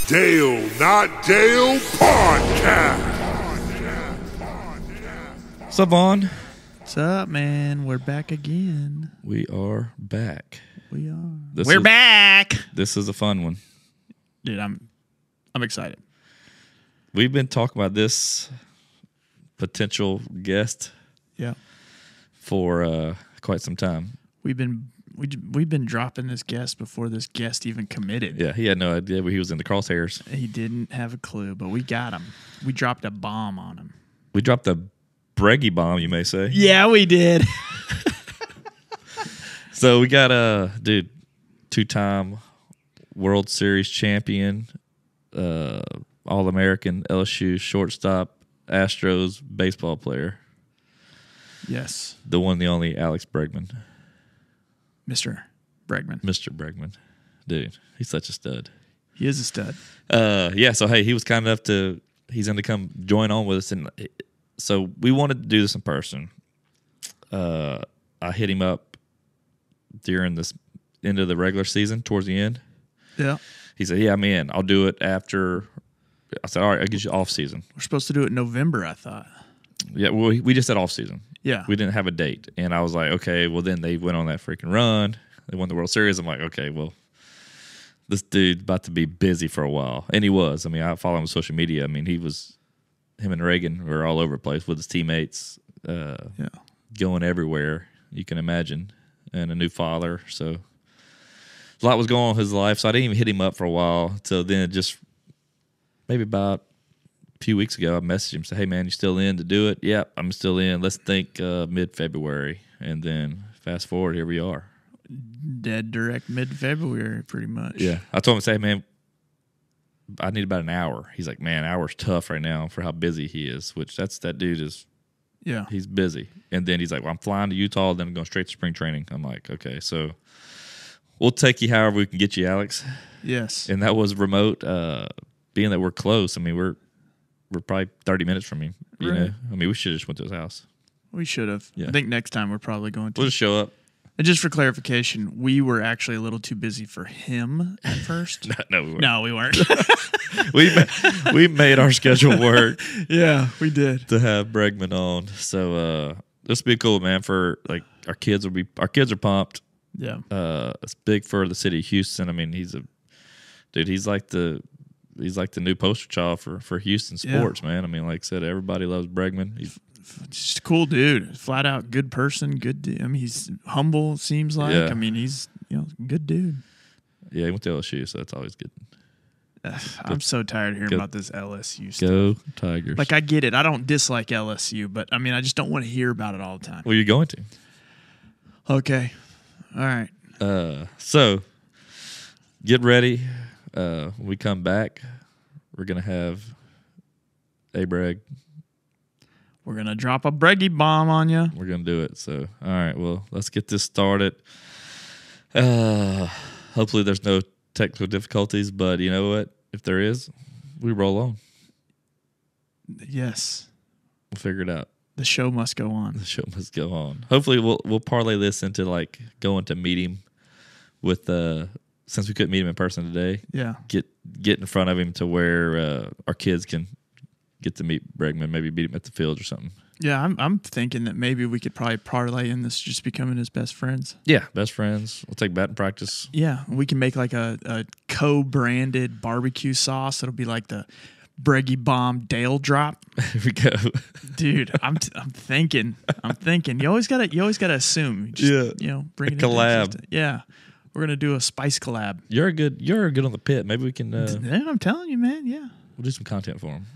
Dale Not Dale Podcast. What's up, Vaughn? What's up, man? We're back again. We are back. We are. We're back. This is a fun one. Dude, I'm excited. We've been talking about this potential guest for quite some time. We've been dropping this guest before this guest even committed. Yeah, he had no idea he was in the crosshairs. He didn't have a clue, but we got him. We dropped a bomb on him. We dropped a Breggy Bomb, you may say. Yeah, we did. So we got a dude, two-time World Series champion, All-American LSU shortstop, Astros baseball player. Yes. The one, the only Alex Bregman. Mr. Bregman. Mr. Bregman. Dude, he's such a stud. He is a stud. So hey, he was kind enough to come join on with us, and so we wanted to do this in person. I hit him up during this end of the regular season, towards the end. Yeah. He said, "Yeah, I'm in. I'll do it after." I said, "All right, I'll get you off season." We're supposed to do it in November, I thought. Yeah, well, we just said off season. Yeah. We didn't have a date, and I was like, okay, well, then they went on that freaking run. They won the World Series. I'm like, okay, well, this dude's about to be busy for a while, and he was. I mean, I follow him on social media. I mean, him and Reagan were all over the place with his teammates, going everywhere you can imagine, and a new father. So a lot was going on in his life. So I didn't even hit him up for a while. So then just maybe about few weeks ago, I messaged him, said, "Hey man, you still in to do it?" "Yep, I'm still in. Let's think mid-February." And then fast forward, here we are. Dead direct mid-February, pretty much. Yeah, I told him, "Say, man, I need about an hour." He's like, "Man, hour's tough right now for how busy he is." Which that dude is. Yeah, he's busy. And then he's like, "Well, I'm flying to Utah, then I'm going straight to spring training." I'm like, "Okay, so we'll take you however we can get you, Alex." Yes. And that was remote. Being that we're close, I mean, we're probably 30 minutes from him, you know? I mean, we should have just went to his house. We should have. Yeah. I think next time we're probably going to. We'll just show up. And just for clarification, we were actually a little too busy for him at first. No, we weren't. No, we weren't. we made our schedule work. Yeah, we did. To have Bregman on. So this will be cool, man, for like our kids are pumped. Yeah. It's big for the city of Houston. I mean, he's like the new poster child for Houston sports, man. I mean, like I said, everybody loves Bregman. He's just a cool dude, flat out good person, good dude. I mean, he's humble, seems like. Yeah. I mean, he's good dude. Yeah, he went to LSU, so that's always good. I'm so tired of hearing about this LSU stuff. Go Tigers. Like, I get it. I don't dislike LSU, but I mean, I just don't want to hear about it all the time. Well, you're going to. Okay. All right. So get ready. When we come back, we're going to have a Breg. We're going to drop a Breggy Bomb on you. We're going to do it. So, all right, well, let's get this started. Hopefully there's no technical difficulties, but you know what? If there is, we roll on. Yes. We'll figure it out. The show must go on. The show must go on. Hopefully we'll parlay this into like going to meet him with since we couldn't meet him in person today. Yeah. Get in front of him to where our kids can get to meet Bregman, maybe beat him at the field or something. Yeah, I'm thinking that maybe we could probably parlay in this just becoming his best friends. Yeah, best friends. We'll take batting practice. Yeah, we can make like a co-branded barbecue sauce. It'll be like the Breggy Bomb Dale drop. Here we go. Dude, I'm thinking. You always gotta assume. Just, bring a it collab. Yeah. We're gonna do a spice collab. You're good on the pit. Maybe we can I'm telling you, man, yeah. We'll do some content for him.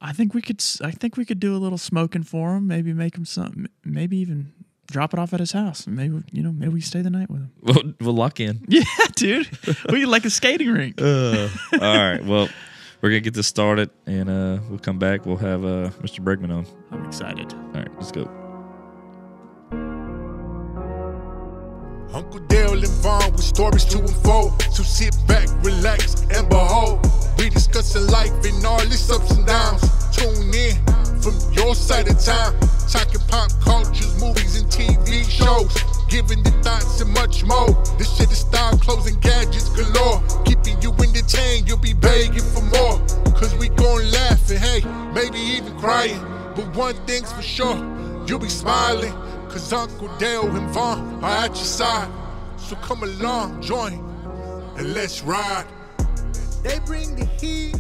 I think we could do a little smoking for him, maybe make him something, maybe even drop it off at his house. Maybe we stay the night with him. We'll lock in. Yeah, dude. We like a skating rink. All right. Well, we're going to get this started, and we'll come back. We'll have Mr. Bregman on. I'm excited. All right, let's go. Uncle Dale and Vaughn with stories to unfold. So sit back, relax, and behold. We discussing life and all its ups and downs. Tune in from your side of town. Talking pop cultures, movies, and TV shows. Giving the thoughts and much more. This shit is style, clothes, and gadgets galore. Keeping you entertained, you'll be be begging for more, cause we gon' laugh and hey, maybe even crying. But one thing's for sure, you'll be smiling, cause Uncle Dale and Vaughn are at your side. So come along, join, and let's ride. They bring the heat,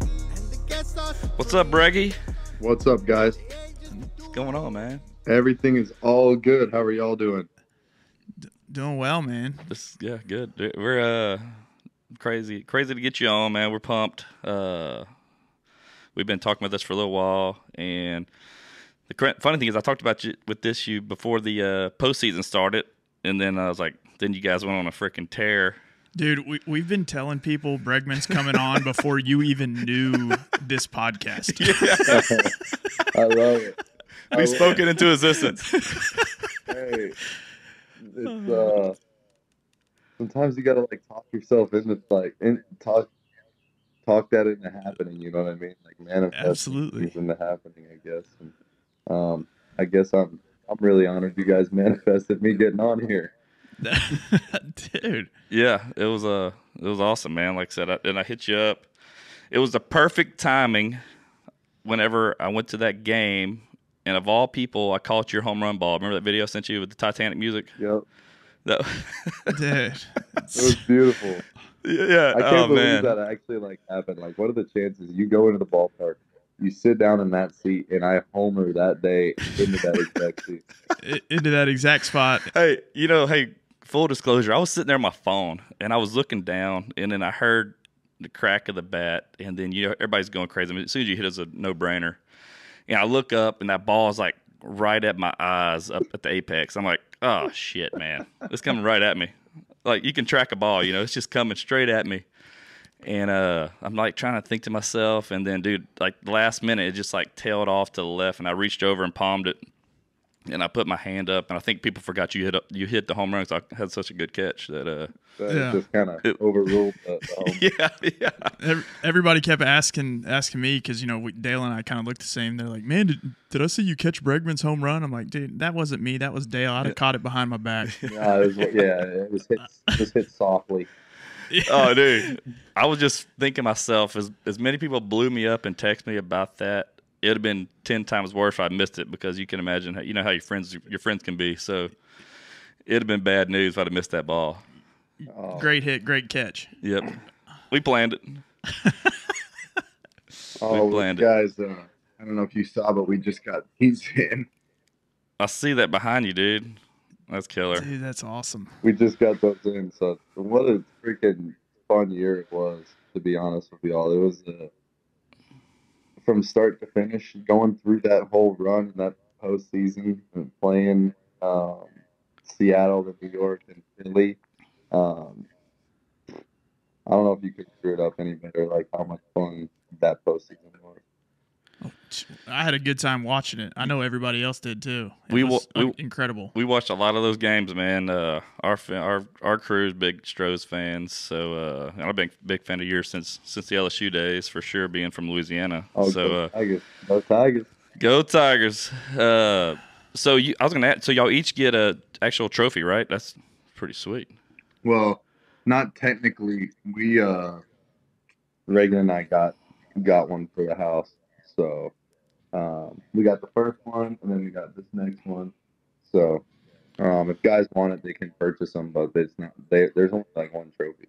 and the guests are... What's up, Breggy? What's up, guys? What's going on, man? Everything is all good. How are y'all doing? Doing well, man. Yeah, good. We're crazy to get you on, man. We're pumped. We've been talking about this for a little while, and the funny thing is, I talked about you with this before the postseason started, and then I was like, then you guys went on a freaking tear. Dude, we've been telling people Bregman's coming on before you even knew this podcast. I love it. We spoke it into existence. Hey, it's sometimes you gotta like talk yourself into talk that into happening. You know what I mean? Like manifest things into happening. I guess. And I guess I'm really honored you guys manifested me getting on here. Dude. Yeah, it was awesome, man. Like I said, I hit you up. It was the perfect timing. Whenever I went to that game, and of all people, I caught your home run ball. Remember that video I sent you with the Titanic music? Yep. Dude. It was beautiful. Yeah. I can't believe that actually like happened. Like, what are the chances you go into the ballpark, you sit down in that seat, and I homer that day into that exact seat, into that exact spot? Hey, full disclosure, I was sitting there on my phone, and I was looking down, and then I heard the crack of the bat, and then everybody's going crazy. I mean, as soon as you hit, it's a no-brainer. And I look up, and that ball is like right at my eyes, up at the apex. I'm like, oh shit, man, it's coming right at me. Like you can track a ball, it's just coming straight at me. And I'm like trying to think to myself, and then, dude, like the last minute, it just like tailed off to the left, and I reached over and palmed it. And I put my hand up, and I think people forgot you hit the home run because I had such a good catch that just kind of overruled the home. Yeah. Everybody kept asking me because Dale and I kind of looked the same. They're like, "Man, did I see you catch Bregman's home run?" I'm like, "Dude, that wasn't me. That was Dale. I'd have caught it behind my back." It was hit softly. Oh, dude, I was just thinking myself, as many people blew me up and texted me about that, it would have been 10 times worse if I missed it, because you can imagine how your friends can be. So it would have been bad news if I'd have missed that ball. Oh. Great hit, great catch. Yep, we planned it. We planned it, guys. I don't know if you saw, but we just got these in. I see that behind you, dude. That's killer. Dude, that's awesome. We just got those in. So what a freaking fun year it was, to be honest with y'all. It was from start to finish, going through that whole run in that postseason and playing Seattle and New York and Philly. I don't know if you could screw it up any better, like how much fun that postseason was. Oh, I had a good time watching it. I know everybody else did too. It was incredible. We watched a lot of those games, man. Our crew's big Astros fans, so I'm a big fan of yours since the LSU days, for sure, being from Louisiana. Oh, so Go Tigers! Go Tigers! I was gonna add, so y'all each get a actual trophy, right? That's pretty sweet. Well, not technically. We Reagan and I got one for the house. So we got the first one, and then we got this next one. So if guys want it, they can purchase them, but it's not. There's only like one trophy.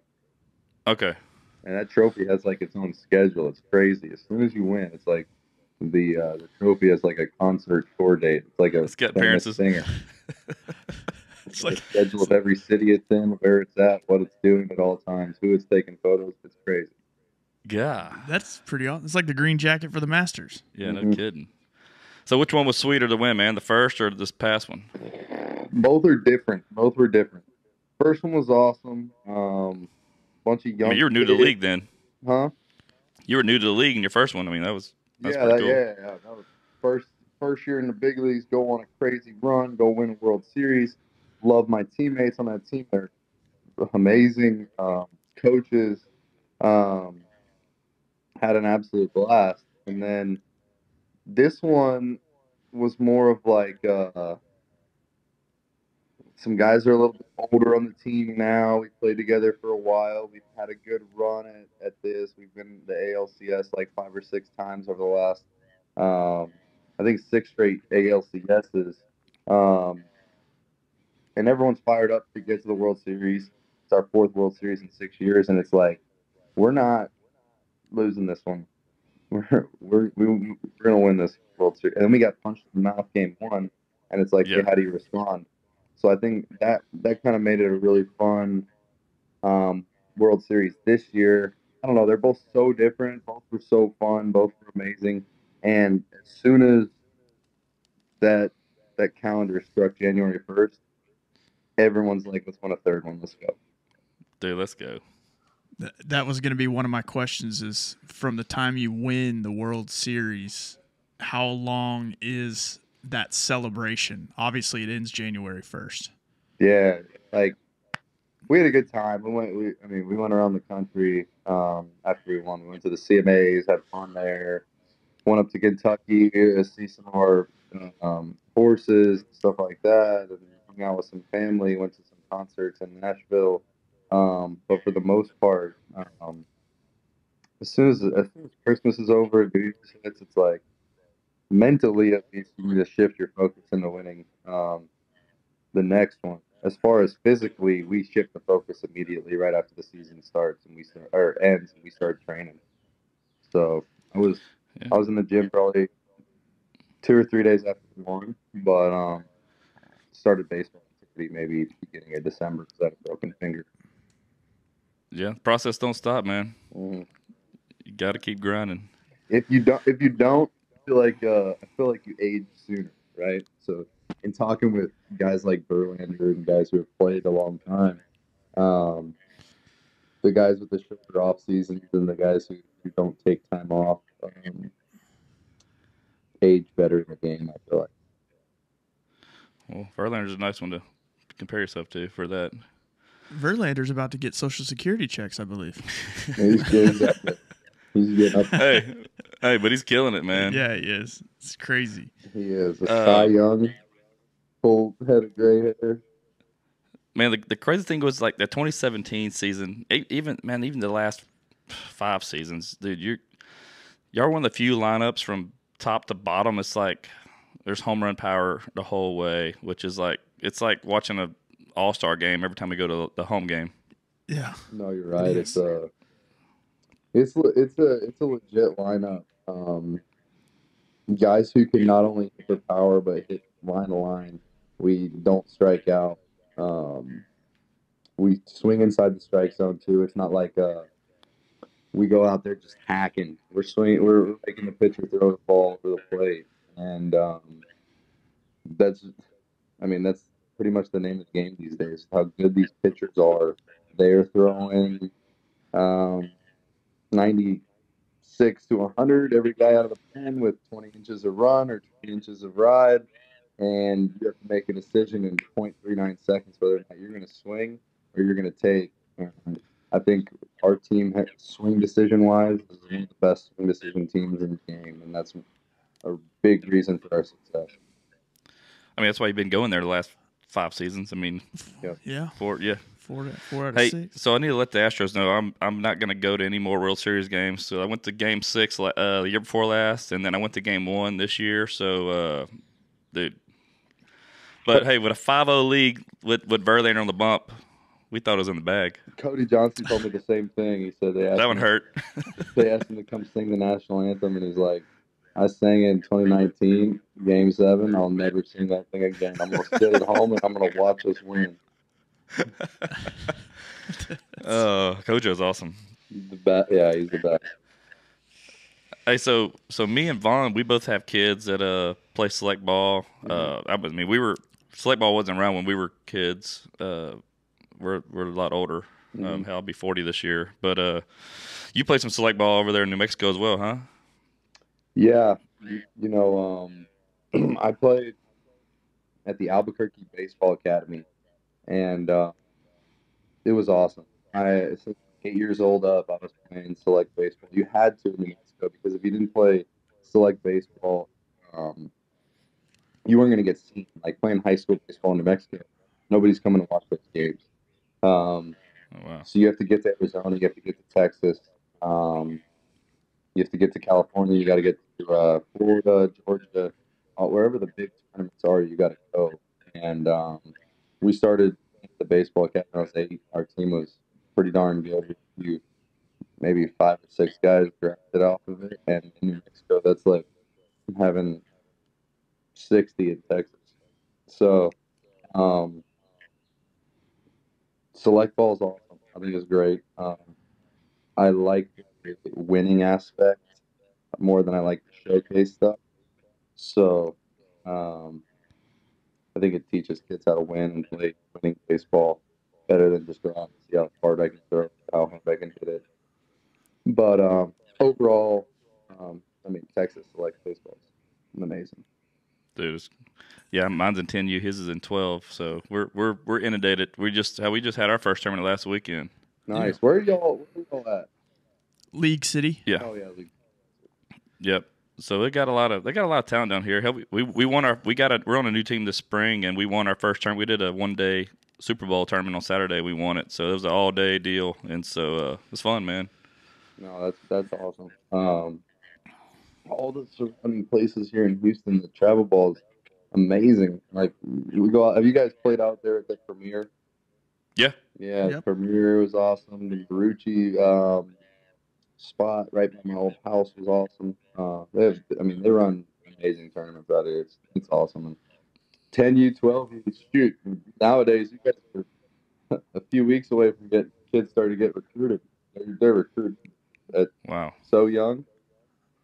Okay. And that trophy has like its own schedule. It's crazy. As soon as you win, it's like the trophy has like a concert tour date. It's like a famous singer. It's like a schedule of every city it's in, where it's at, what it's doing at all times, who it's taking photos. It's crazy. Yeah, that's pretty awesome. It's like the green jacket for the Masters. Yeah, no kidding. So which one was sweeter to win, man? The first or this past one? Both are different. Both were different. First one was awesome. Bunch of young. I mean, you were new to the league then, huh? You were new to the league in your first one. I mean, that's cool. Yeah, that was first year in the big leagues. Go on a crazy run. Go win a World Series. Love my teammates on that team. They're amazing coaches. Had an absolute blast. And then this one was more of like some guys are a little bit older on the team now. We played together for a while. We've had a good run at this. We've been the ALCS like 5 or 6 times over the last, I think 6 straight ALCSs. And everyone's fired up to get to the World Series. It's our 4th World Series in 6 years, and it's like we're not losing this one. We're gonna win this World Series. And then we got punched in the mouth game 1, and it's like, hey, how do you respond? So I think that kind of made it a really fun World Series this year. I don't know. They're both so different. Both were so fun. Both were amazing. And as soon as that calendar struck January 1st, everyone's like, let's win a 3rd one. Let's go. Dude, let's go. That was going to be one of my questions is from the time you win the World Series, how long is that celebration? Obviously, it ends January 1st. Yeah, like we had a good time. We went around the country after we won. We went to the CMAs, had fun there. Went up to Kentucky to see some of our horses, stuff like that, and hung out with some family. Went to some concerts in Nashville. But for the most part, as soon as Christmas is over, New Year's hits, it's like mentally at least you need to shift your focus into winning the next one. As far as physically, we shift the focus immediately right after the season starts and ends and we start training. So I was in the gym probably 2 or 3 days after we won, but started baseball activity maybe beginning of December because I had a broken finger. Yeah, the process don't stop, man. You got to keep grinding. If you don't, I feel like you age sooner, right? So, in talking with guys like Verlander and guys who have played a long time, the guys with the shorter off seasons and the guys who don't take time off age better in the game. I feel like. Well, Verlander's a nice one to compare yourself to for that. Verlander's about to get Social Security checks, I believe. He's getting up. Hey, but he's killing it, man. Yeah, he is. It's crazy. He is a Cy Young, full head of gray hair. Man, the crazy thing was like the 2017 season. Even the last 5 seasons, dude. Y'all are one of the few lineups from top to bottom. It's like there's home run power the whole way, which is like it's like watching a All-Star game every time we go to the home game. Yeah. No, you're right. It's a legit lineup. Guys who can not only hit for power but hit line to line. We don't strike out. We swing inside the strike zone too. It's not like we go out there just hacking. We're swinging. We're making the pitcher throw the ball over the plate, and that's pretty much the name of the game these days. How good these pitchers are. They're throwing 96 to 100 every guy out of the pen with 20 inches of run or 20 inches of ride, and you have to make a decision in 0.39 seconds whether or not you're going to swing or you're going to take. And I think our team, swing decision-wise, is one of the best swing decision teams in the game, and that's a big reason for our success. I mean, that's why you've been going there the last 5 seasons. I mean, yeah, 4 out of 6. So I need to let the Astros know I'm not going to go to any more World Series games. So I went to Game 6 the year before last, and then I went to Game 1 this year. So, dude. But hey, with a 5-0 league with Verlander on the bump, we thought it was in the bag. Cody Johnson told me the same thing. He said that one hurt. They asked him to come sing the national anthem, and he's like, I sang it in 2019, Game 7. I'll never sing that thing again. I'm going to sit at home, and I'm going to watch us win. Kojo's awesome. He's the best. Yeah, he's the best. Hey, so me and Vaughn, we both have kids that play select ball. Select ball wasn't around when we were kids. We're a lot older. I'll be 40 this year. But you played some select ball over there in New Mexico as well, huh? Yeah, I played at the Albuquerque Baseball Academy, and it was awesome. Since 8 years old up, I was playing select baseball. You had to in New Mexico because if you didn't play select baseball, you weren't going to get seen. Like playing high school baseball in New Mexico, Nobody's coming to watch those games. Oh, wow. So you have to get to Arizona, you have to get to Texas, you have to get to California, you got to get to Florida, Georgia, wherever the big tournaments are, you got to go. And we started the baseball academy when I was 8. Our team was pretty darn good. Maybe 5 or 6 guys drafted off of it. And in New Mexico, that's like having 60 in Texas. So select ball is awesome. I think it's great. I like the winning aspect more than I like the showcase stuff. So I think it teaches kids how to win and play winning baseball better than just go out and see how hard I can throw, how hard I can hit it. But overall, Texas select baseball is amazing. Dude, yeah, mine's in 10U, his is in 12, so we're inundated. We just had our first tournament last weekend. Nice. Yeah. Where are y'all at? League City. Yeah. Oh yeah, League. Yep. So they got a lot of talent down here. Hell, we won we're on a new team this spring, and we won our first tournament. We did a 1-day Super Bowl tournament on Saturday. We won it, so it was an all-day deal, and so it was fun, man. No, that's awesome. All the surrounding places here in Houston, the travel ball is amazing. Like we go out. Have you guys played out there at the Premier? Yeah. Yeah, yep. Premier was awesome. The Barucci spot right by my old house was awesome. They run amazing tournaments out here. It's awesome. And 10U, 12U, shoot. Nowadays, you guys are a few weeks away from getting kids starting to get recruited. They're recruited wow, so young.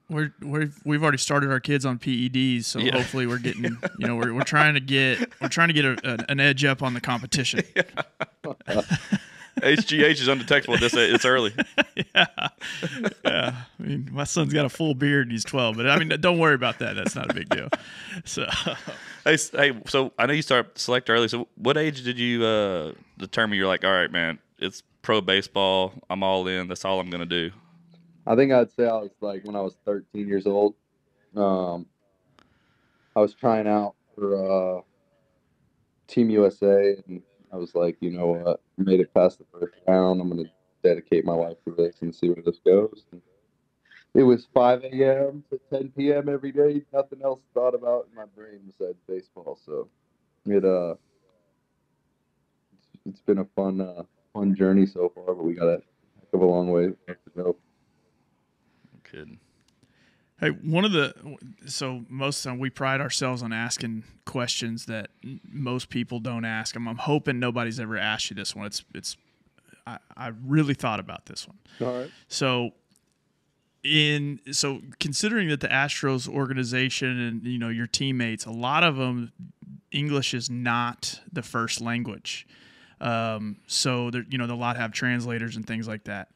We've already started our kids on PEDs, so hopefully we're getting we're trying to get an edge up on the competition. HGH is undetectable at this. It's early. Yeah. I mean, my son's got a full beard and he's 12, but I mean, don't worry about that. That's not a big deal. So, hey, so I know you start select early. So, what age did you determine you're like, all right, man, it's pro baseball. I'm all in. That's all I'm gonna do. I think I'd say I was like when I was 13 years old. I was trying out for Team USA, and I was like, you know what, I made it past the first round. I'm going to dedicate my life to this and see where this goes. And it was 5 a.m. to 10 p.m. every day. Nothing else thought about in my brain besides baseball. So it's been a fun journey so far, but we got a heck of a long way to go. Kidding. Hey, so most of the time we pride ourselves on asking questions that most people don't ask. I'm hoping nobody's ever asked you this one. I really thought about this one. All right. So considering that the Astros organization and your teammates, a lot of them, English is not the first language. So there, a lot have translators and things like that.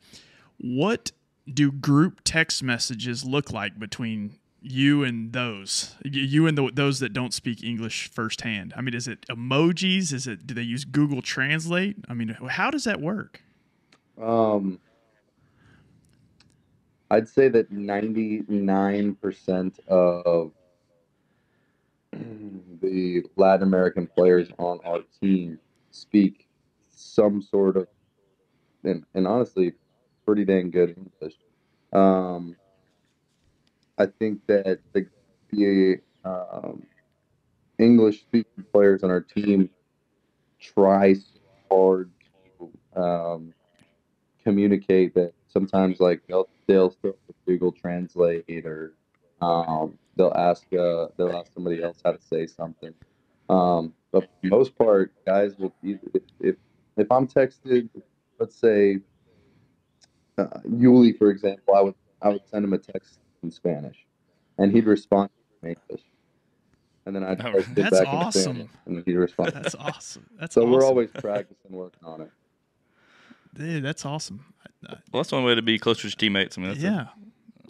What do group text messages look like between you and those that don't speak English firsthand? I mean, is it emojis? Do they use Google Translate? I mean, how does that work? I'd say that 99% of the Latin American players on our team speak some sort of, and honestly, pretty dang good English. I think that the English-speaking players on our team try so hard to communicate that sometimes, like they'll still Google Translate, or they'll ask somebody else how to say something. But for the most part, guys will if I'm texted, let's say Yuli, for example, I would send him a text in Spanish, and he'd respond in English, and then I'd text it back in Spanish, and he'd respond. That's awesome. So we're always practicing, working on it. Dude, that's awesome. Well, that's one way to be closer to your teammates. I mean,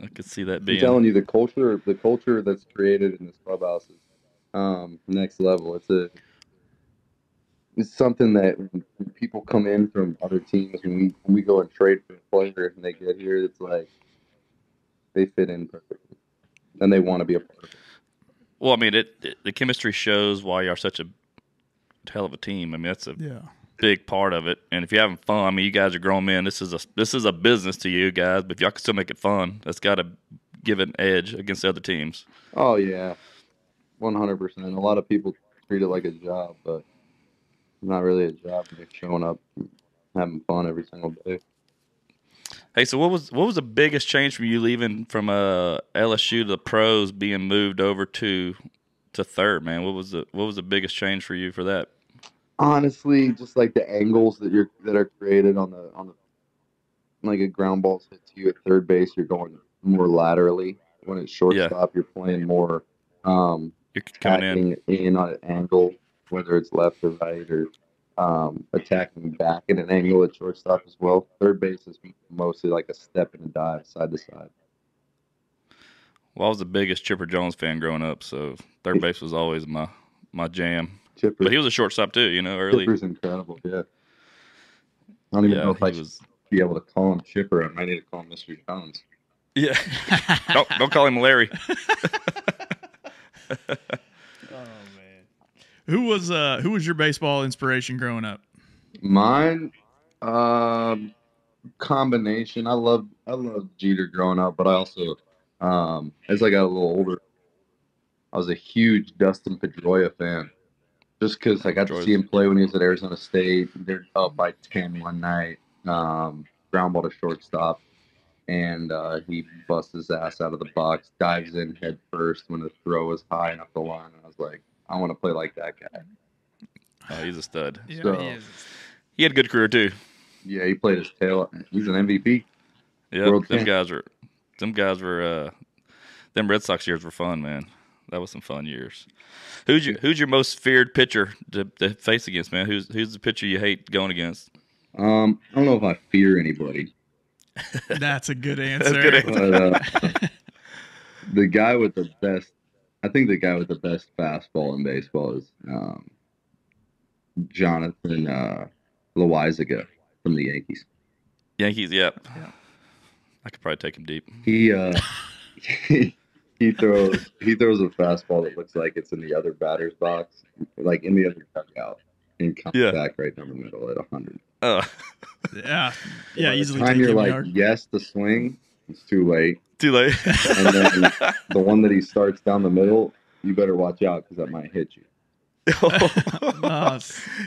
I could see that being. I'm telling you, the culture that's created in this clubhouse is next level. It's something that when people come in from other teams, when we go and trade for a player and they get here, it's like they fit in perfectly, and they want to be a part of it. Well, I mean, the chemistry shows why you are such a hell of a team. I mean, that's a Yeah. big part of it. And if you're having fun, I mean, you guys are grown men. This is a business to you guys, but if y'all can still make it fun, that's got to give it an edge against the other teams. Oh yeah, 100%. A lot of people treat it like a job, but it's not really a job. They're showing up, and having fun every single day. Hey, so what was the biggest change from you leaving from LSU to the pros, being moved over to third, man? What was the biggest change for you for that? Honestly, just like the angles that are created on the like a ground ball hit to you at third base, you're going more laterally. When it's shortstop, you're playing more You're coming in on an angle, whether it's left or right, or attacking back in an angle at shortstop as well. Third base is mostly like a step and a dive, side to side. Well, I was the biggest Chipper Jones fan growing up, so third base was always my jam. Chipper, but he was a shortstop too, early. Chipper's incredible, yeah. I don't even know if I should be able to call him Chipper. I might need to call him Mr. Jones. Yeah. don't call him Larry. Oh man. Who was your baseball inspiration growing up? Mine, combination. I loved Jeter growing up, but I also, as I got a little older, I was a huge Dustin Pedroia fan. Just because I got to see him play when he was at Arizona State. They're up by 10 one night, ground ball to shortstop, and he busts his ass out of the box, dives in head first when the throw was high enough the line. And I was like, I want to play like that guy. Oh, he's a stud. Yeah, So, he is. He had a good career too. Yeah, he played his tail. He's an MVP. Yeah, them guys were. Them Red Sox years were fun, man. That was some fun years. Who's your most feared pitcher to face against, man? Who's the pitcher you hate going against? I don't know if I fear anybody. That's a good answer. But, the guy with the best, I think the guy with the best fastball in baseball is Jonathan Loaizaga from the Yankees. Yankees, yep. Yeah. I could probably take him deep. He throws a fastball that looks like it's in the other batter's box, like in the other dugout, and comes back right down the middle at 100. Yeah, easily. By the time you're like, yes, the swing, it's too late. Too late. And then the one that he starts down the middle, you better watch out because that might hit you.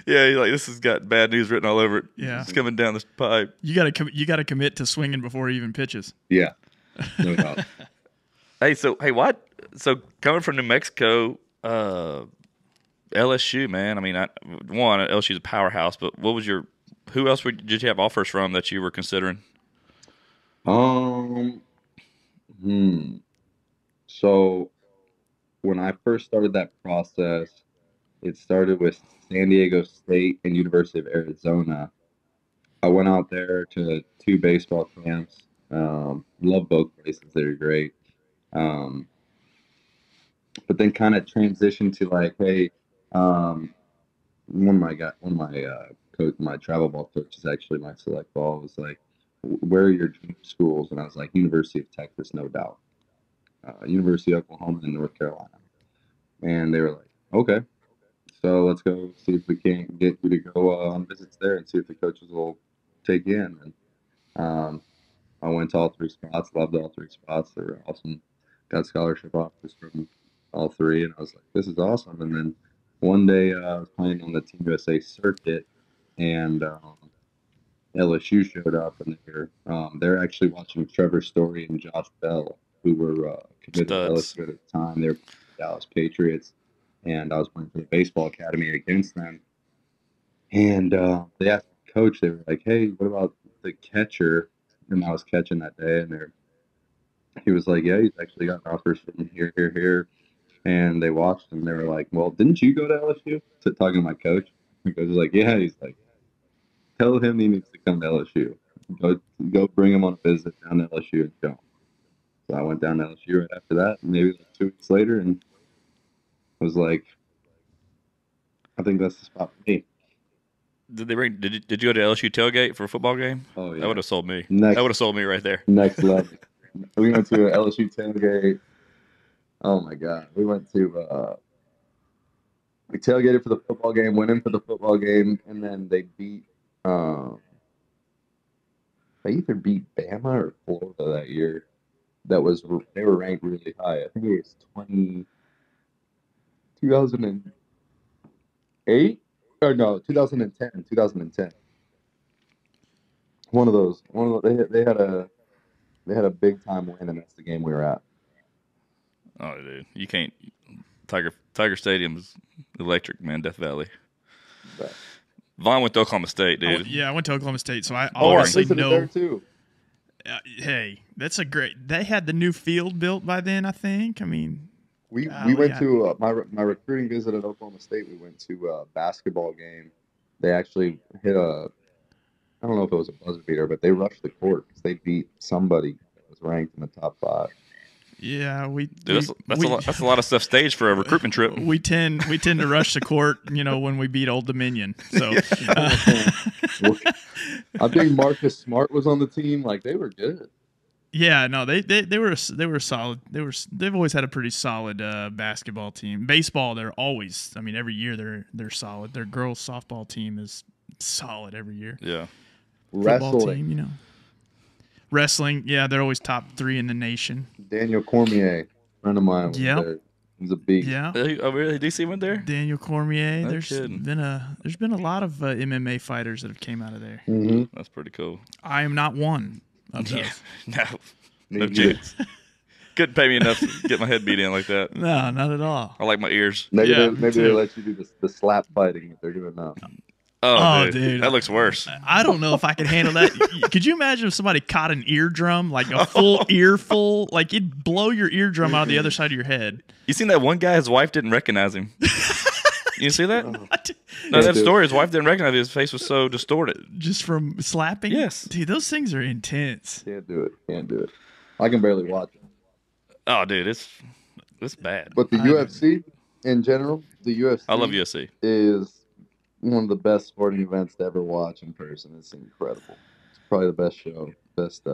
Yeah, like this has got bad news written all over it. Yeah, it's coming down this pipe. You gotta commit to swinging before he even pitches. Yeah, no doubt. What? So coming from New Mexico, LSU, man. I mean, LSU's a powerhouse, but who else did you have offers from that you were considering? So when I first started that process, it started with San Diego State and University of Arizona. I went out there to 2 baseball camps. Love both places; they're great. But then kind of transitioned to like, hey, one of my coach, my travel ball coach is actually my select ball, was like, where are your dream schools? And I was like, University of Texas, no doubt. University of Oklahoma and North Carolina. And they were like, okay, so let's go see if we can't get you to go on visits there and see if the coaches will take you in. And I went to all 3 spots, loved all 3 spots. They were awesome. Got scholarship offers from all 3, and I was like, this is awesome. And then one day I was playing on the Team USA circuit, and LSU showed up, and they're actually watching Trevor Story and Josh Bell, who were committed to LSU at the time. They're Dallas Patriots, and I was playing for the baseball academy against them. And they asked the coach, they were like, hey, what about the catcher? And I was catching that day, and he was like, yeah, he's actually got offers from here. And they watched, and they were like, well, didn't you go to LSU? Talking to my coach. The coach was like, yeah. He's like, tell him he needs to come to LSU. Go bring him on a visit down to LSU and show him. So I went down to LSU right after that, maybe like 2 weeks later, and was like, I think that's the spot for me. Did you go to LSU tailgate for a football game? Oh yeah, that would have sold me. That would have sold me right there. Next level. We went to an LSU tailgate. Oh my God, we went to We tailgated for the football game, went in for the football game, and then they beat. They either beat Bama or Florida that year. They were ranked really high. I think it was 2008 or no 2010. One of those. They had a big time win, and that's the game we were at. Oh, dude, you can't. Tiger Stadium is electric, man. Death Valley. But, Vaughn went to Oklahoma State, dude. I went to Oklahoma State, so I I obviously visited know. there too. Hey, that's a great. They had the new field built by then, I think. I mean, We went to my recruiting visit at Oklahoma State. We went to a basketball game. They actually hit I don't know if it was a buzzer beater, but they rushed the court because they beat somebody that was ranked in the top 5. yeah, Dude, that's a lot of stuff staged for a recruitment trip. We tend to rush the court, when we beat Old Dominion. So I think Marcus Smart was on the team. Like, they were good. yeah, no, they were solid. They've always had a pretty solid basketball team. Baseball, they're always. I mean, every year they're solid. Their girls softball team is solid every year. Yeah. Football Wrestling. team, Wrestling, yeah, they're always top 3 in the nation. Daniel Cormier, friend of mine, was Yep. there. He's a beast. Yeah. Oh, really? DC went there? Daniel Cormier. No There's kidding. been a lot of MMA fighters that have came out of there. Mm-hmm. That's pretty cool. I am not one of those. No. No Me neither. chance. Couldn't pay me enough to get my head beat in like that. No, not at all. I like my ears. Maybe Yeah, they too. let you do the slap fighting that they're doing now. Oh, dude. dude. That looks worse. I don't know if I could handle that. Could you imagine if somebody caught an eardrum, like a full earful? Like, it'd blow your eardrum out of the other side of your head. You seen that one guy, his wife didn't recognize him? You see that? What? No, that dude. story, his wife didn't recognize him. His face was so distorted. Just from slapping? Yes. Dude, those things are intense. Can't do it. I can barely watch it. Oh, dude, it's bad. But the I know. UFC in general, the UFC I love UFC. is one of the best sporting events to ever watch in person. It's incredible. It's probably the best show, best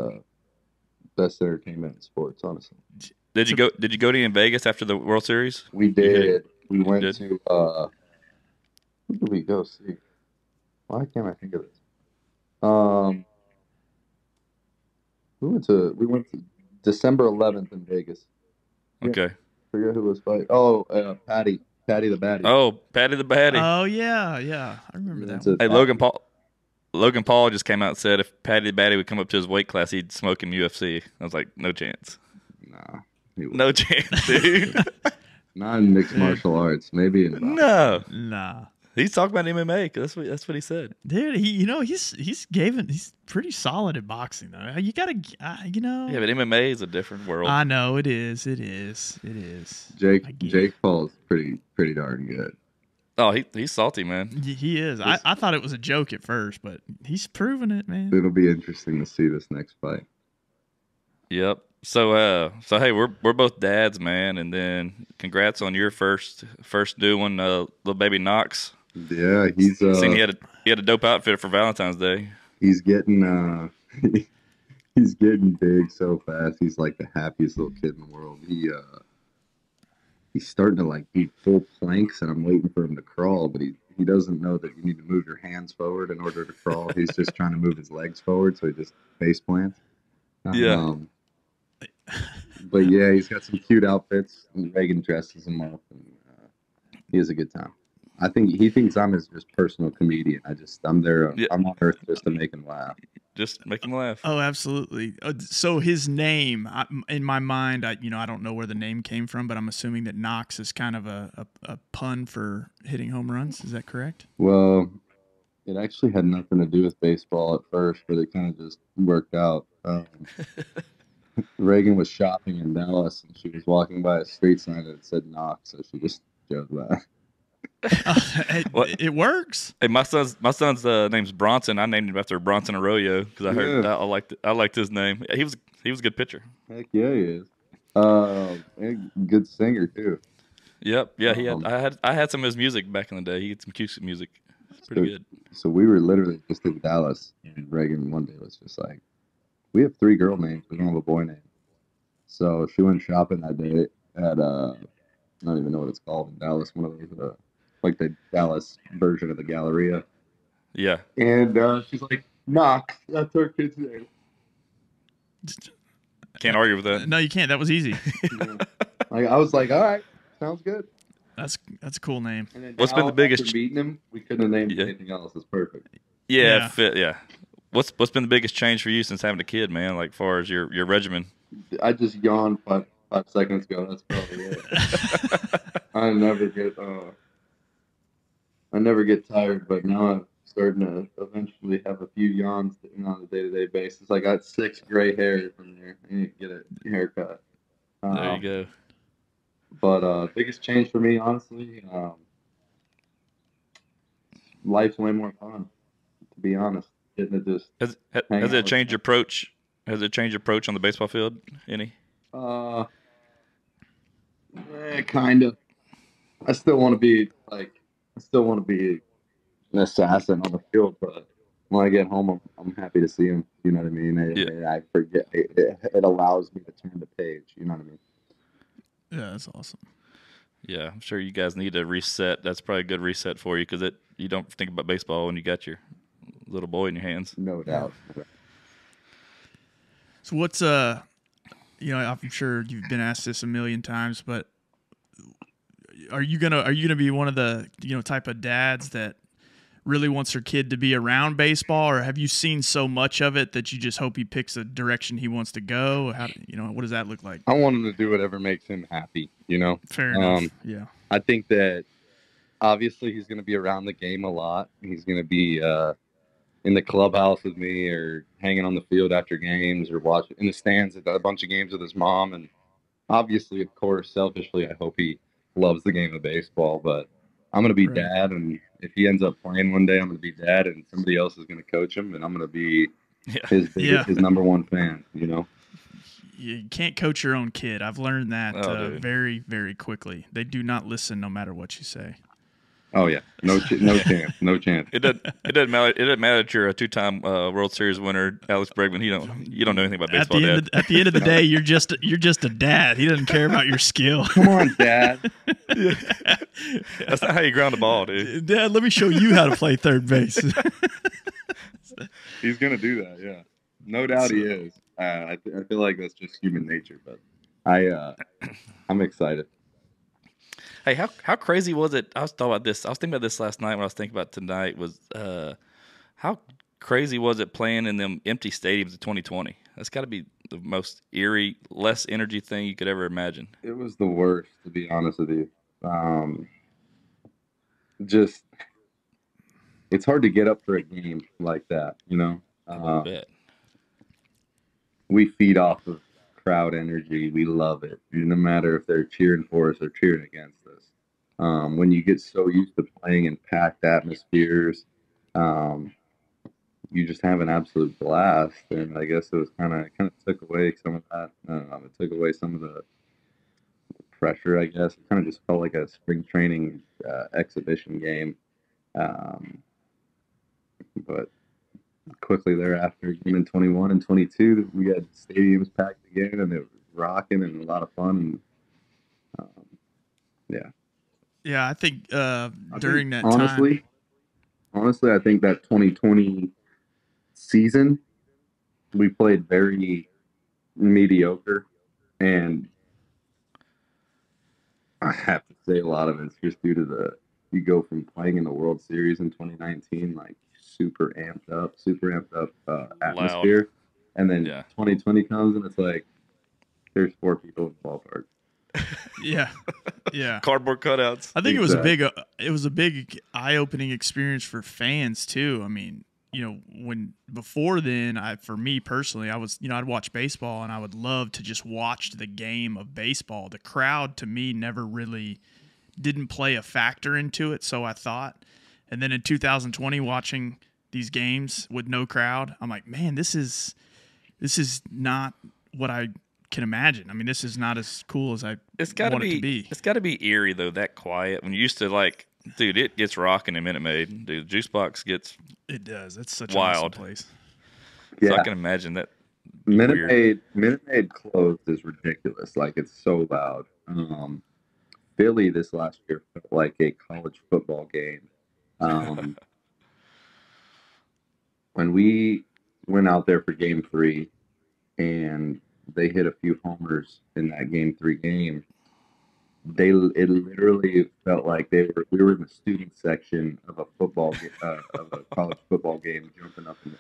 entertainment in sports, honestly. Did you go to any in Vegas after the World Series? We did. We went did? to who did we go see? Why can't I think of this? We went to December 11th in Vegas. Yeah. Okay. Forget who was fighting. Oh, Patty the Batty. Oh, Patty the Batty. Oh, yeah. I remember that one. Hey, Logan Paul just came out and said if Patty the Batty would come up to his weight class, he'd smoke him UFC. I was like, no chance. Nah, he was No chance, dude. not in mixed martial arts. Maybe in boxing. No. Nah. He's talking about MMA. 'Cause that's what he said. Dude, he's pretty solid at boxing though. You gotta, Yeah, but MMA is a different world. I know it is. I get Jake Paul's pretty darn good. Oh, he's salty, man. He is. I thought it was a joke at first, but he's proven it, man. It'll be interesting to see this next fight. Yep. So hey, we're both dads, man, and then congrats on your first new one, little baby Knox. Yeah, he's Seen he had a dope outfit for Valentine's Day. he's getting he's getting big so fast. He's like the happiest little kid in the world. He's starting to like do full planks, and I'm waiting for him to crawl, but he doesn't know that you need to move your hands forward in order to crawl. He's just trying to move his legs forward, so he just face plants. Yeah. But yeah, he's got some cute outfits, and Reagan dresses him up, and he has a good time. I think he thinks I'm his just personal comedian. I'm there. Yeah. I'm on earth just to make him laugh. Just make him laugh. Oh, absolutely. So his name, in my mind, I don't know where the name came from, but I'm assuming that Knox is kind of a pun for hitting home runs. Is that correct? Well, it actually had nothing to do with baseball at first, but it kind of just worked out. Reagan was shopping in Dallas, and she was walking by a street sign that said Knox, so she just chose that. It works. Hey, my son's name's Bronson. I named him after Bronson Arroyo because I heard I liked his name. He was a good pitcher. Heck yeah, he is. And good singer too. Yep. Yeah. He had. I had some of his music back in the day. He had some cute music. It's pretty good. So we were literally just in Dallas, and Reagan one day was just like, "We have 3 girl names. We don't have a boy name." So she went shopping that day at I don't even know what it's called in Dallas. One of those like the Dallas version of the Galleria. Yeah. And she's like, Knox, that's our kid's name. Can't argue with that. No, you can't. That was easy. Yeah. Like, I was like, all right, sounds good. That's a cool name. And then What's been the biggest after beating him? We couldn't have named anything else. It's perfect. Yeah. Yeah. What's been the biggest change for you since having a kid, man? Like, far as your regimen? I just yawned 5 seconds ago. That's probably it. I never get tired, but now I'm starting to eventually have a few yawns on a day-to-day basis. I got 6 gray hairs from there. I need to get a haircut. There you go. But biggest change for me, honestly, life's way more fun. To be honest, getting to just has it changed your approach? Has it changed your approach on the baseball field any? Kind of. I still want to be an assassin on the field, but when I get home, I'm happy to see him. You know what I mean? I forget. It allows me to turn the page. You know what I mean? Yeah, that's awesome. Yeah, I'm sure you guys need a reset. That's probably a good reset for you because you don't think about baseball when you got your little boy in your hands. No doubt. So what's I'm sure you've been asked this a million times, but are you gonna be one of the type of dads that really wants their kid to be around baseball, or have you seen so much of it that you just hope he picks a direction he wants to go? What does that look like? I want him to do whatever makes him happy. Fair enough. Yeah. I think that obviously he's going to be around the game a lot. He's going to be in the clubhouse with me, or hanging on the field after games, or watching in the stands at a bunch of games with his mom. And obviously, of course, selfishly, I hope he loves the game of baseball. But I'm going to be dad, and if he ends up playing one day, I'm going to be dad, and somebody else is going to coach him, and I'm going to be his number one fan. You can't coach your own kid. I've learned that very, very quickly. They do not listen no matter what you say. Oh yeah, no chance, no chance. It doesn't matter. It doesn't matter that you're a 2-time World Series winner, Alex Bregman. You don't know anything about baseball. At the end of the day, you're just a dad. He doesn't care about your skill. Come on, Dad. That's not how you ground the ball, dude. Dad, let me show you how to play third base. He's gonna do that. Yeah, no doubt he is. I feel like that's just human nature, but I'm excited. Hey, how crazy was it? I was thinking about this last night when I was thinking about tonight. Was how crazy was it playing in them empty stadiums of 2020? That's got to be the most eerie, less energy thing you could ever imagine. It was the worst, to be honest with you. Just it's hard to get up for a game like that, I bet. We feed off of crowd energy. We love it, no matter if they're cheering for us or cheering against us. When you get so used to playing in packed atmospheres, you just have an absolute blast. And I guess it was kind of took away some of that. It took away some of the pressure. I guess it kind of just felt like a spring training exhibition game. But quickly thereafter, in 21 and 22, we had stadiums packed again, and it was rocking and a lot of fun. And, yeah, I think during that time, honestly, I think that 2020 season we played very mediocre, and I have to say a lot of it's just due to you go from playing in the World Series in 2019, like super amped up atmosphere. Loud. And then 2020 comes and it's like there's 4 people in the ballpark. Yeah. Cardboard cutouts. I think it was a big eye-opening experience for fans too. I mean, when before then, for me personally, I was, I'd watch baseball and I would love to just watch the game of baseball. The crowd to me never really didn't play a factor into it, so I thought. And then in 2020, watching these games with no crowd, I'm like, man, this is not what I can imagine. I mean, this is not as cool as I want it to be. It's got to be eerie though, that quiet. When you used to dude, it gets rocking in Minute Maid. Dude, Juice Box gets it does. It's such wild. an awesome place. Yeah. So I can imagine that. Minute Maid closed is ridiculous. Like, it's so loud. Philly this last year felt like a college football game. When we went out there for Game 3, and they hit a few homers in that Game 3 game, it literally felt like we were in the student section of a of a college football game, jumping up and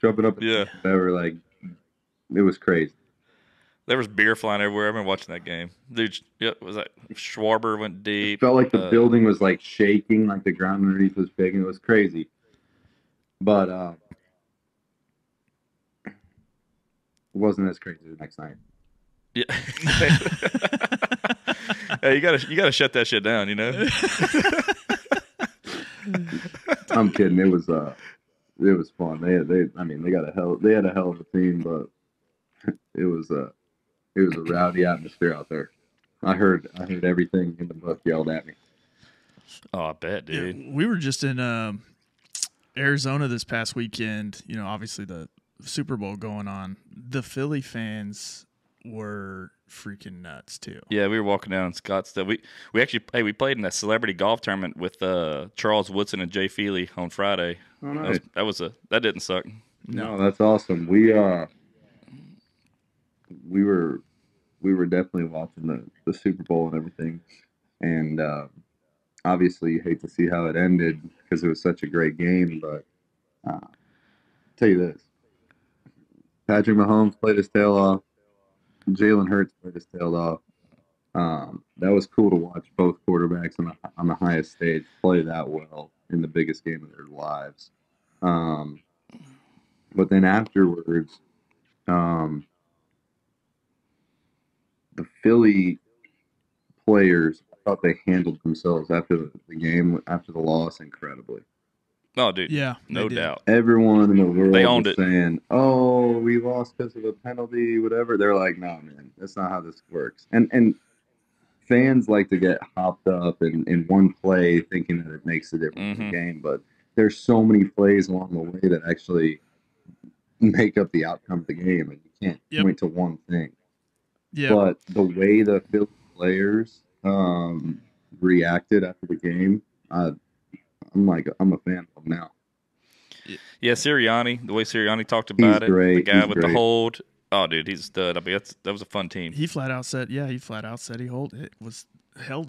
jumping up and Yeah. whatever. Like, it was crazy. There was beer flying everywhere. I've been watching that game. Dude, was that Schwarber went deep. It felt like the building was like shaking, like the ground underneath was big, and it was crazy. But it wasn't as crazy the next night. Yeah. Hey, you gotta shut that shit down, you know? I'm kidding. It was fun. They had a hell of a team, but it was a rowdy atmosphere out there. I heard everything in the book yelled at me. Oh, I bet, dude. Yeah, we were just in Arizona this past weekend. You know, obviously the Super Bowl going on. The Philly fans were freaking nuts too. Yeah, we were walking down in Scottsdale. We actually we played in a celebrity golf tournament with Charles Woodson and Jay Feely on Friday. Oh, nice. That didn't suck. No, that's awesome. We were definitely watching the Super Bowl and everything, and obviously you hate to see how it ended because it was such a great game. But I'll tell you this: Patrick Mahomes played his tail off. Jalen Hurts played his tail off. That was cool to watch both quarterbacks on the highest stage play that well in the biggest game of their lives. But then afterwards, the Philly players, I thought they handled themselves after the game, after the loss, incredibly. Oh, dude. Yeah, no doubt. Everyone in the world They owned was it. saying, "Oh, we lost because of a penalty, whatever." They're like, "No, man, that's not how this works." And fans like to get hopped up in one play, thinking that it makes a difference in the game. But there's so many plays along the way that actually make up the outcome of the game, and you can't point to one thing. Yeah. But the way the Philly players reacted after the game, I'm a fan of them now. Yeah, Sirianni, the way Sirianni talked about He's great. The guy He's with great. the hold. Oh, dude, he's a stud. I mean, that was a fun team. He flat out said he held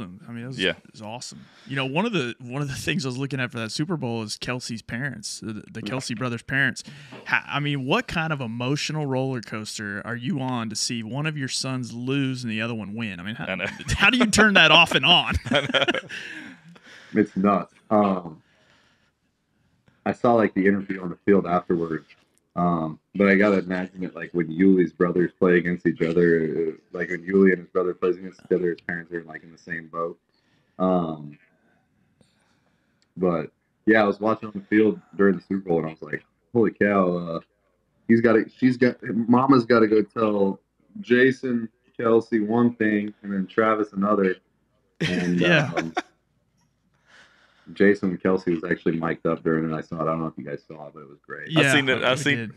him. I mean, it was awesome. You know, one of the things I was looking at for that Super Bowl is Kelsey's parents, the Kelsey brothers' parents. I mean, what kind of emotional roller coaster are you on to see one of your sons lose and the other one win? I mean, how do you turn that off and on? It's nuts. I saw like the interview on the field afterwards, but I gotta imagine it like when Yuli's brothers play against each other, like when Yuli and his brother plays against each other, his parents are like in the same boat. But yeah, I was watching on the field during the Super Bowl, and I was like, "Holy cow!" Mama's got to go tell Jason, Kelsey one thing, and then Travis another, and Jason and Kelsey was actually mic'd up during it. I saw it. I don't know if you guys saw it, but it was great. Yeah, I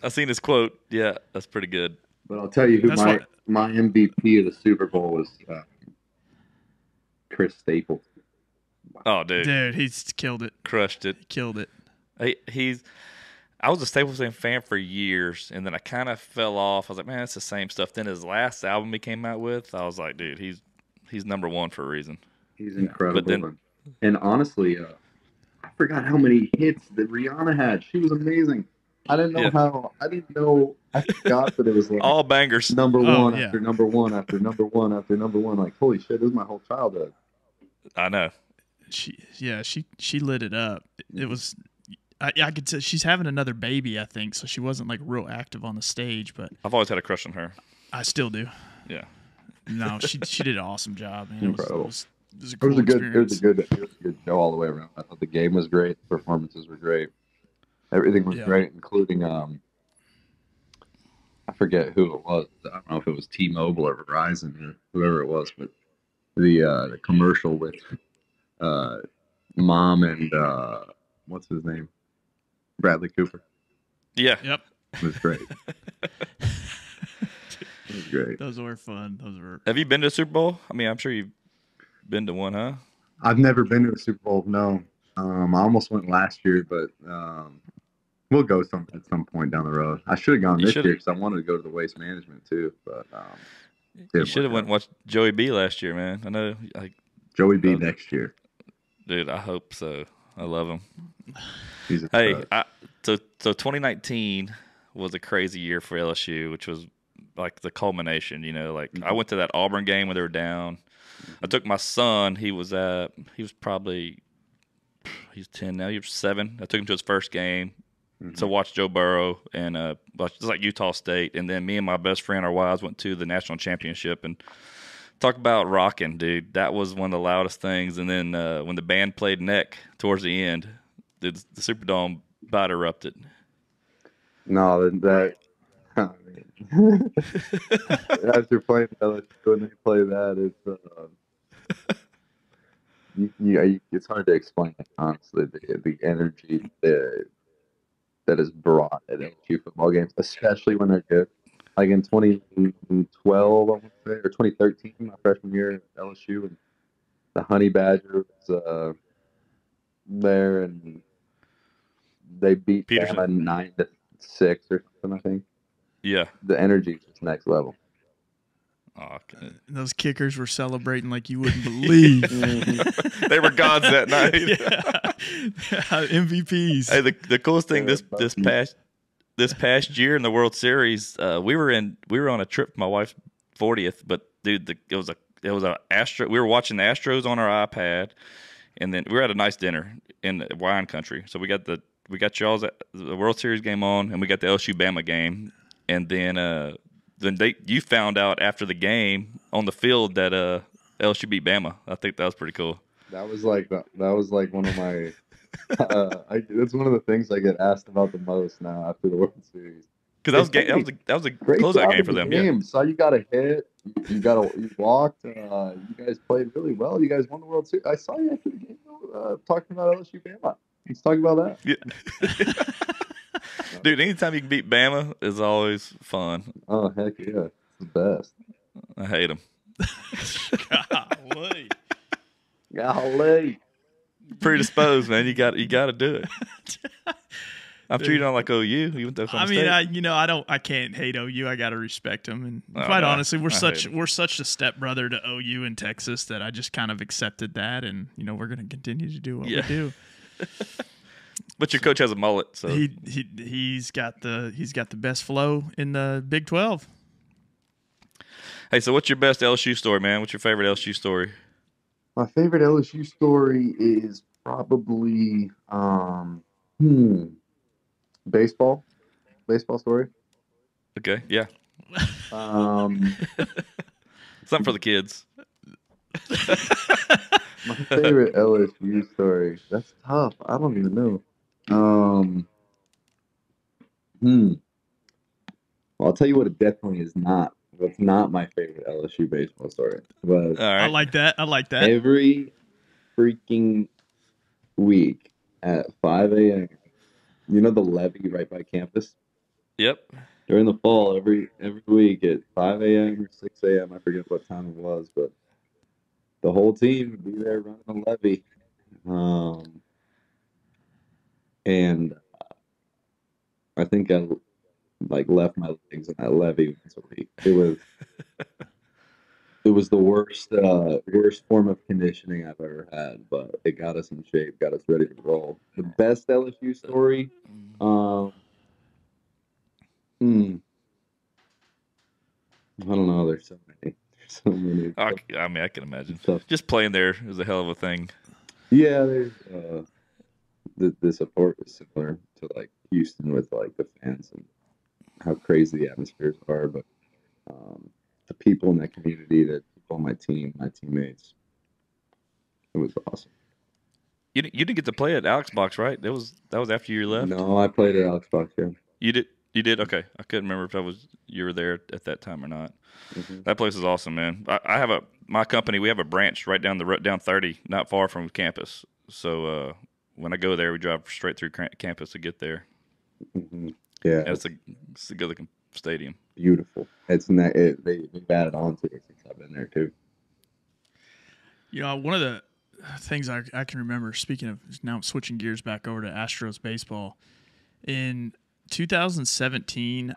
seen his quote. Yeah, that's pretty good. But I'll tell you who my MVP of the Super Bowl was. Chris Stapleton. Wow. Oh, dude, he's killed it. Crushed it. Killed it. I was a Stapleton fan for years, and then I kind of fell off. I was like, man, it's the same stuff. Then his last album he came out with, I was like, dude, he's number one for a reason. He's incredible. And honestly, I forgot how many hits that Rihanna had. She was amazing. I didn't know I forgot that it was like all bangers. Number one after number one after number one after number one. Like, holy shit, this is my whole childhood. I know. She lit it up. It was I could tell she's having another baby, I think, so she wasn't like real active on the stage, but I've always had a crush on her. I still do. Yeah. No, she did an awesome job, man. Incredible. It was a good show all the way around. I thought the game was great, the performances were great. Everything was great, including I forget who it was. I don't know if it was T-Mobile or Verizon or whoever it was, but the commercial with Mom and what's his name? Bradley Cooper. Yeah. Yep. It was great. It was great. Those were fun. Those were. Have you been to a Super Bowl? I mean, I'm sure you've been to one, huh? I've never been to a Super Bowl. No, I almost went last year, but we'll go at some point down the road. I should have gone this year because I wanted to go to the Waste Management too, but you should have went and watched Joey B last year, man. I know, Joey B next year, dude. I hope so. I love him. Hey, so 2019 was a crazy year for LSU, which was like the culmination. You know, like I went to that Auburn game when they were down. I took my son. He's 10 now. He was 7. I took him to his first game to watch Joe Burrow and just like Utah State. And then me and my best friend, our wives, went to the national championship and talk about rocking, dude. That was one of the loudest things. And then when the band played Neck towards the end, the Superdome about erupted. No, that. After playing LSU, when they play that, it's hard to explain. Honestly, the energy that is brought at LSU football games, especially when they're good. Like in 2012, I want to say, or 2013, my freshman year at LSU, and the Honey Badger was there, and they beat Bama 9-6 or something, I think. Yeah. The energy is just next level. Oh, okay. Those kickers were celebrating like you wouldn't believe. They were gods that night. MVPs. Hey, the coolest thing this past year in the World Series, we were on a trip for my wife's 40th, but dude, it was a Astro. We were watching the Astros on our iPad, and then we were at a nice dinner in wine country. So we got y'all's the World Series game on, and we got the LSU Bama game. And then you found out after the game on the field that LSU beat Bama. I think that was pretty cool. That was like one of my. That's one of the things I get asked about the most now after the World Series. Because that was a closeout game for them. Yeah. Saw you got a hit. You walked. You guys played really well. You guys won the World Series. I saw you after the game talking about LSU Bama. Let's talk about that. Yeah. Dude, anytime you can beat Bama is always fun. Oh, heck yeah. It's the best. I hate them. Golly. Predisposed, man. You got to do it. I'm treating on like OU. You went to Oklahoma State. I can't hate OU. I got to respect them. And quite honestly, we're such a stepbrother to OU in Texas that I just kind of accepted that, and we're going to continue to do what we do. But your coach has a mullet, so he's got the best flow in the Big 12. Hey, so what's your best LSU story, man? What's your favorite LSU story? My favorite LSU story is probably baseball story. Okay, yeah. Something for the kids. My favorite LSU story. That's tough. I don't even know. Well, I'll tell you what it definitely is not. What's not my favorite LSU baseball story. But all right. I like that. Every freaking week at 5 a.m., you know the levee right by campus? Yep. During the fall, every week at 5 a.m. or 6 a.m., I forget what time it was, but the whole team would be there running the levee. And I think I left my legs in that levee once a week. It was the worst form of conditioning I've ever had, but it got us in shape, got us ready to roll. The best LSU story, I don't know. There's so many. I mean, I can imagine. Just playing there is a hell of a thing. Yeah, there's the support is similar to like Houston with like the fans and how crazy the atmospheres are, but the people in that community, the people on my team, my teammates, it was awesome. You didn't get to play at Alex Box, right? That was after you left. No, I played at Alex Box. Yeah. You did. You did? Okay. I couldn't remember if you were there at that time or not. Mm-hmm. That place is awesome, man. I have my company. We have a branch right down down 30, not far from campus. So when I go there, we drive straight through campus to get there. Mm-hmm. Yeah, and it's a good looking stadium. Beautiful. They've added on to it since I've been there too. One of the things I can remember, speaking of now switching gears back over to Astros baseball, in 2017,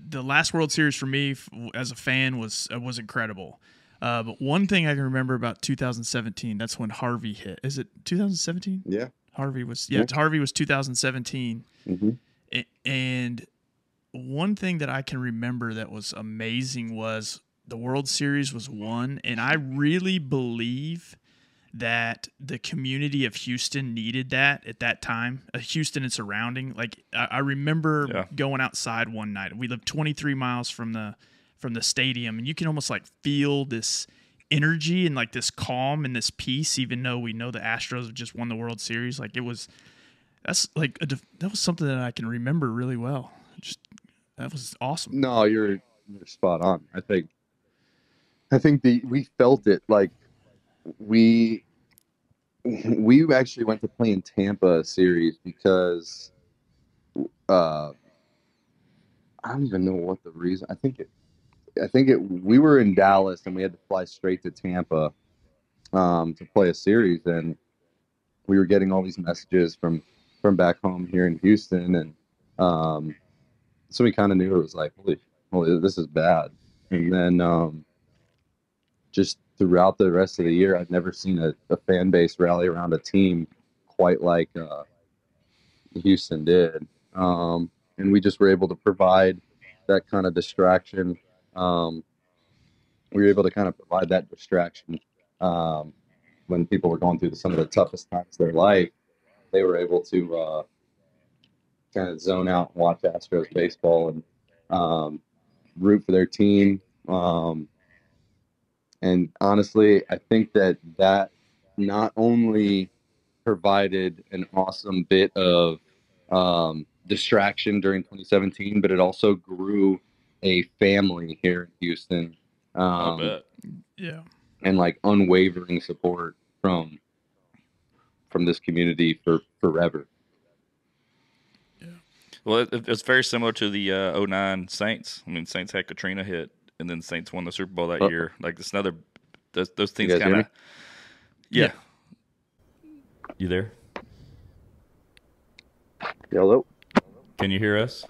the last World Series for me as a fan was incredible. But one thing I can remember about 2017, that's when Harvey hit. Is it 2017? Yeah. Harvey was 2017. Mm-hmm. And one thing that I can remember that was amazing was the World Series was won, and I really believe that the community of Houston needed that at that time, Houston and surrounding. Like I remember going outside one night. We lived 23 miles from the stadium, and you can almost like feel this energy and like this calm and this peace, even though we know the Astros have just won the World Series. Like that was something that I can remember really well. That was awesome. No, you're spot on. I think we felt it. Like we actually went to play in Tampa series because I don't even know what the reason. I think we were in Dallas and we had to fly straight to Tampa to play a series, and we were getting all these messages from back home here in Houston, and so we kind of knew it was like, holy, this is bad. And then just throughout the rest of the year, I've never seen a fan base rally around a team quite like Houston did. And we just were able to provide that kind of distraction. We were able to kind of provide that distraction when people were going through some of the toughest times of their life. They were able to kind of zone out and watch Astros baseball and root for their team. And honestly, I think that not only provided an awesome bit of distraction during 2017, but it also grew a family here in Houston. I bet. Yeah. And like unwavering support from this community for forever. Yeah. Well, it's very similar to the 09 Saints. I mean, Saints had Katrina hit, and then Saints won the Super Bowl that year. Like it's another those things kind of. Yeah. You there? Hello. Can you hear us?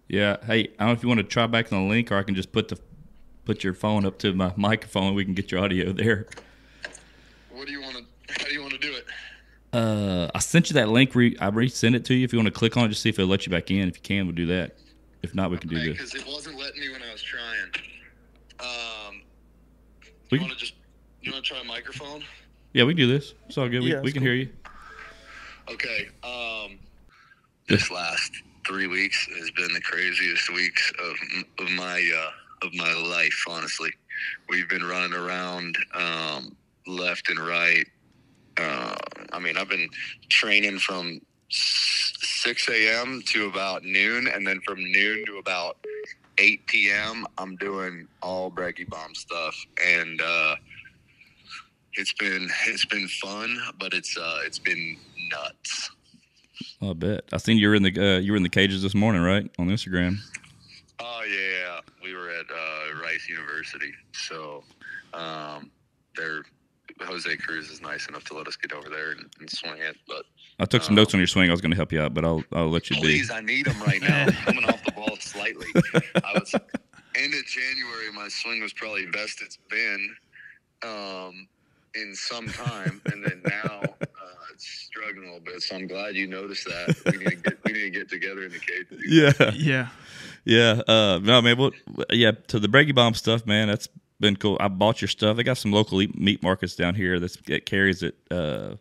Yeah. Hey, I don't know if you want to try back on the link, or I can just put your phone up to my microphone and we can get your audio there. How do you want to do it? I sent you that link. I resend it to you. If you want to click on it, just see if it'll let you back in. If you can, we'll do that. If not, we can do this. Because it wasn't letting me when I was trying. You want to try a microphone? Yeah, we can do this. It's all good. We can hear you. Okay. This last 3 weeks has been the craziest weeks of my life. Honestly, we've been running around left and right. I mean, I've been training from 6 a.m. to about noon, and then from noon to about 8 p.m. I'm doing all Breggy Bomb stuff, and it's been fun, but it's been nuts. I bet. I seen you were in the cages this morning, right, on Instagram. Oh yeah, we were at Rice University, so Jose Cruz is nice enough to let us get over there and swing it. But I took some notes on your swing. I was going to help you out, but I'll let you be. Please, I need them right now. I'm coming off the ball slightly. End of January, my swing was probably best it's been in some time, and then now it's struggling a little bit. So I'm glad you noticed that. We need to get together in the cage. Yeah. No, man. To the Breggy Bomb stuff, man. That's been cool. I bought your stuff. They got some local meat markets down here that carries it. So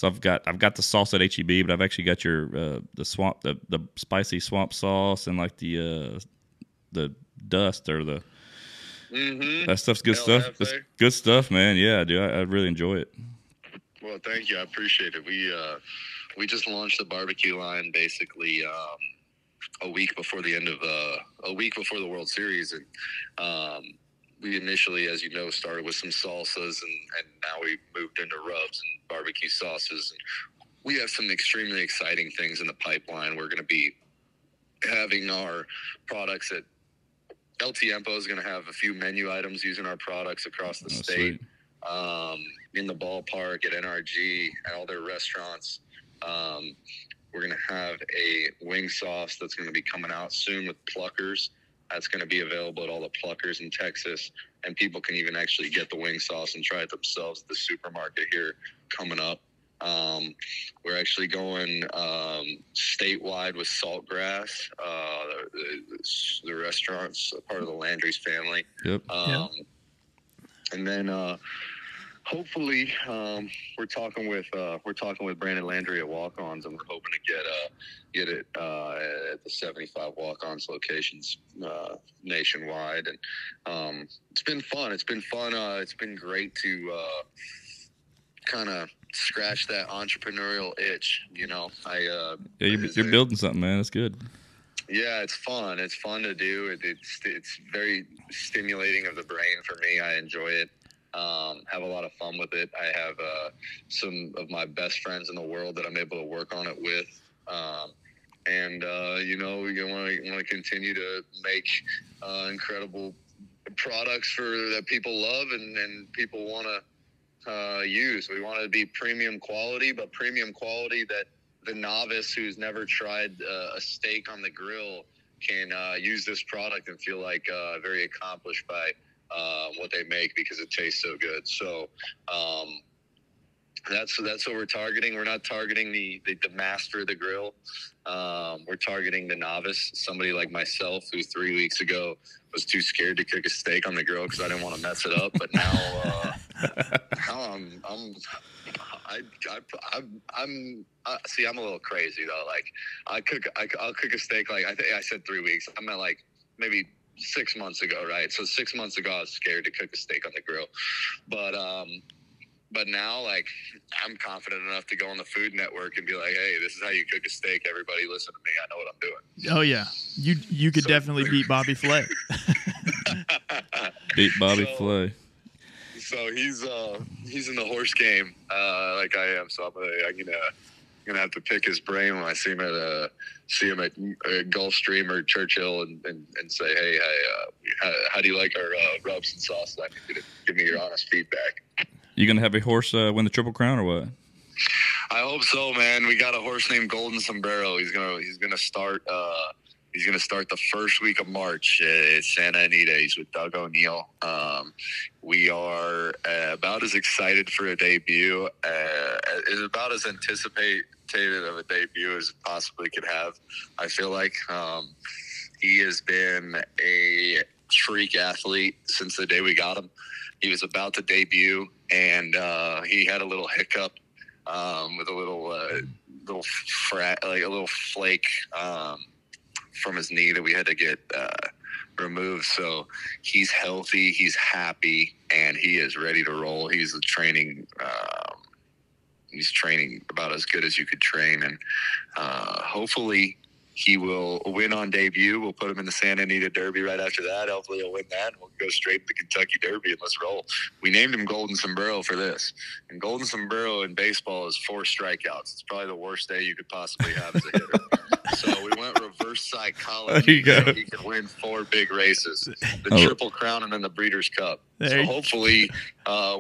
I've got the sauce at HEB, but I've actually got your the spicy swamp sauce and like the dust or the that stuff's good stuff. It's good stuff, man. Yeah, dude, I really enjoy it. Well, thank you. I appreciate it. We just launched the barbecue line basically a week before the World Series, and we initially, as you know, started with some salsas, and now we moved into rubs and barbecue sauces. And we have some extremely exciting things in the pipeline. We're going to be having our products at El Tiempo is going to have a few menu items using our products across the state. In the ballpark, at NRG, at all their restaurants. We're going to have a wing sauce that's going to be coming out soon with Pluckers. That's going to be available at all the Pluckers in Texas. And people can even actually get the wing sauce and try it themselves at the supermarket here coming up. We're actually going statewide with Saltgrass, the restaurant's part of the Landry's family. Yep. And then hopefully we're talking with Brandon Landry at Walk-Ons, and we're hoping to get it at the 75 Walk-Ons locations nationwide. And it's been fun. It's been great to kind of scratch that entrepreneurial itch, you know. You're building something, man. That's good. Yeah, it's fun. It's fun to do. It's very stimulating of the brain for me. I enjoy it. Have a lot of fun with it. I have some of my best friends in the world that I'm able to work on it with. And you know, you want to continue to make incredible products that people love and people want to use. We want to be premium quality, but premium quality that the novice who's never tried a steak on the grill can use this product and feel like very accomplished by what they make because it tastes so good. So that's what we're targeting. We're not targeting the master of the grill. We're targeting the novice, somebody like myself who 3 weeks ago was too scared to cook a steak on the grill because I didn't want to mess it up. But now, I'm a little crazy though. Like I'll cook a steak. Like I said 3 weeks. I meant like maybe 6 months ago, right? So 6 months ago, I was scared to cook a steak on the grill, but now, like, I'm confident enough to go on the Food Network and be like, "Hey, this is how you cook a steak. Everybody, listen to me. I know what I'm doing." Oh yeah, you could definitely beat Bobby Flay. Beat Bobby Flay. So he's in the horse game, like I am. So I'm gonna have to pick his brain when I see him at Gulfstream or Churchill and say, "Hey, how do you like our rubs and sauce? I need you to give me your honest feedback." You gonna have a horse win the Triple Crown or what? I hope so, man. We got a horse named Golden Sombrero. He's gonna start. He's gonna start the first week of March at Santa Anita. He's with Doug O'Neill. We are about as excited for a debut, is about as anticipated of a debut as possibly could have. I feel like he has been a freak athlete since the day we got him. He was about to debut, and he had a little hiccup with a little flake from his knee that we had to get removed. So he's healthy, he's happy, and he is ready to roll. He's training about as good as you could train, and hopefully he will win on debut. We'll put him in the Santa Anita Derby right after that. Hopefully he'll win that, and we'll go straight to the Kentucky Derby and let's roll. We named him Golden Sombrero for this. And Golden Sombrero in baseball is 4 strikeouts. It's probably the worst day you could possibly have as a hitter. So we went reverse psychology. There you go. So he could win 4 big races, the Triple Crown and then the Breeders' Cup. So hopefully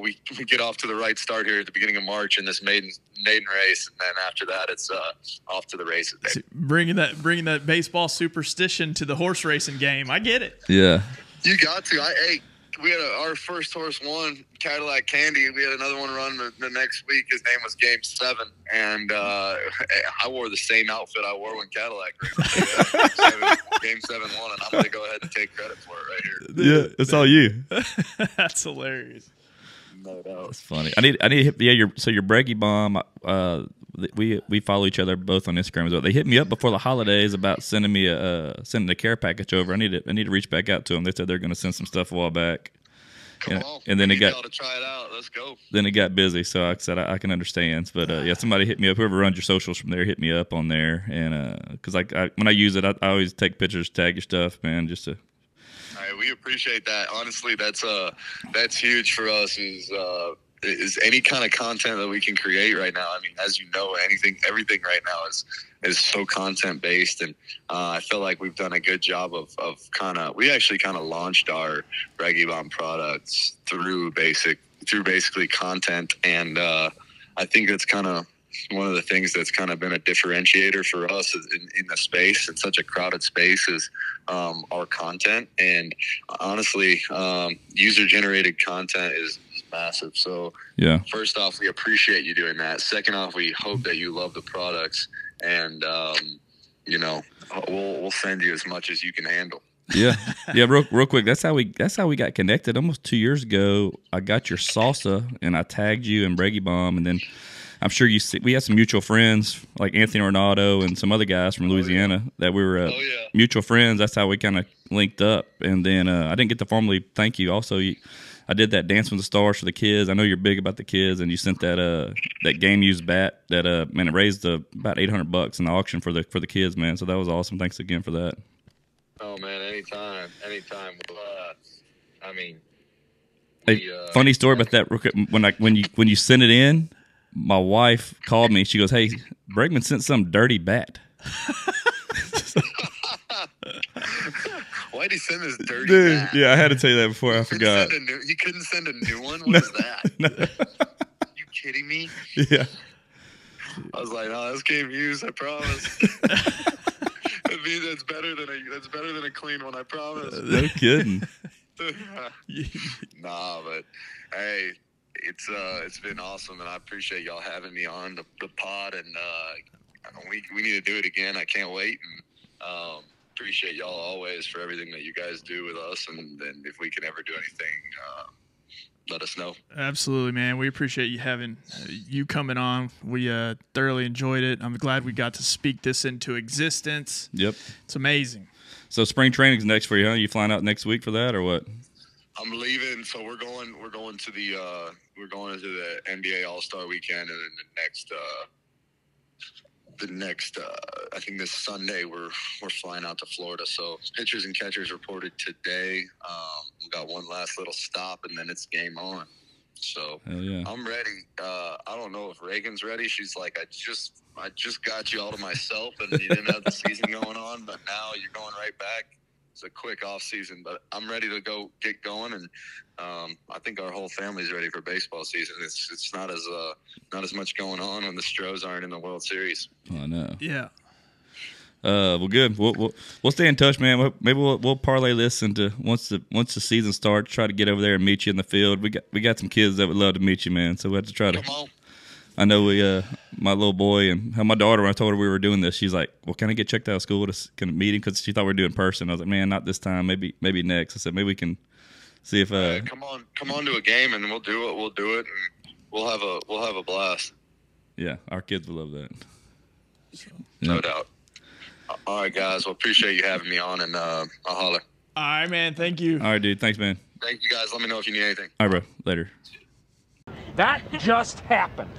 we get off to the right start here at the beginning of March in this maiden race, and then after that it's off to the races. See, bringing that baseball superstition to the horse racing game. I get it. Yeah, you got to. We had our first horse won, Cadillac Candy. We had another one run the next week. His name was Game 7, and I wore the same outfit I wore when Cadillac ran. Game 7 won, and I'm going to go ahead and take credit for it right here. Yeah, it's all you. That's hilarious. No doubt. That's funny. I need to hit your Breggy Bomb. We follow each other both on Instagram as well. They hit me up before the holidays about sending a care package over. I need to reach back out to them. They said they're going to send some stuff a while back. Come on. And then to try it out. Let's go. Then it got busy, so like I said I can understand. But yeah, somebody hit me up. Whoever runs your socials from there, hit me up on there. And because when I use it, I always take pictures, tag your stuff, man, just to. All right, we appreciate that. Honestly, that's huge for us. Is is any kind of content that we can create right now. I mean, as you know, everything right now is so content based, and I feel like we've done a good job of we actually kind of launched our Breggy Bomb products through basically content, and I think that's kind of one of the things that's kind of been a differentiator for us in the space, in such a crowded space, is our content. And honestly, user-generated content is massive. So yeah, first off, we appreciate you doing that. Second off, we hope that you love the products, and we'll send you as much as you can handle. Yeah. Real quick. That's how we got connected. Almost 2 years ago, I got your salsa and I tagged you in Breggy Bomb, and then I'm sure we had some mutual friends like Anthony Ornado and some other guys from Louisiana that we were mutual friends. That's how we kind of linked up. And then I didn't get to formally thank you. Also, I did that Dance with the Stars for the kids. I know you're big about the kids, and you sent that game used bat that man, it raised about $800 in the auction for the kids, man. So that was awesome. Thanks again for that. Oh man, anytime. Funny story about that. When you sent it in, my wife called me. She goes, "Hey, Bregman sent some dirty bat." Why'd he send this dirty bat? Yeah, I had to tell you that before I forgot. He couldn't send a new one? What is that? No. You kidding me? Yeah. I was like, "Oh, this game used, I promise." That's better than a clean one, I promise. No kidding. Nah, but hey, it's been awesome, and I appreciate y'all having me on the pod, and we need to do it again. I can't wait, and appreciate y'all always for everything that you guys do with us, and if we can ever do anything, let us know. Absolutely, man. We appreciate you coming on. We thoroughly enjoyed it. I'm glad we got to speak this into existence. Yep. It's amazing. So spring training's next for you, huh? You flying out next week for that or what? I'm leaving, so we're going to the NBA All-Star Weekend, and then the next I think this Sunday we're flying out to Florida. So pitchers and catchers reported today. We got one last little stop, and then it's game on. So yeah. I'm ready. I don't know if Reagan's ready. She's like, I just got you all to myself, and you didn't have the season going on, but now you're going right back. It's a quick off season, but I'm ready to get going, and I think our whole family's ready for baseball season. It's not as much going on when the Astros aren't in the World Series. Oh, I know. Yeah. Well, good. We'll stay in touch, man. Maybe we'll parlay this into once the season starts. Try to get over there and meet you in the field. We got some kids that would love to meet you, man. So we have to try to. Come on. I know my little boy and my daughter, when I told her we were doing this, she's like, "Well, can I get checked out of school to can meet him?" Because she thought we were doing in person. I was like, "Man, not this time. Maybe next." I said, "Maybe we can see if." Come on to a game, and we'll do it, and we'll have a blast. Yeah, our kids will love that. So, no doubt. All right, guys. Well, appreciate you having me on, and I'll holler. All right, man. Thank you. All right, dude. Thanks, man. Thank you, guys. Let me know if you need anything. All right, bro. Later. That just happened.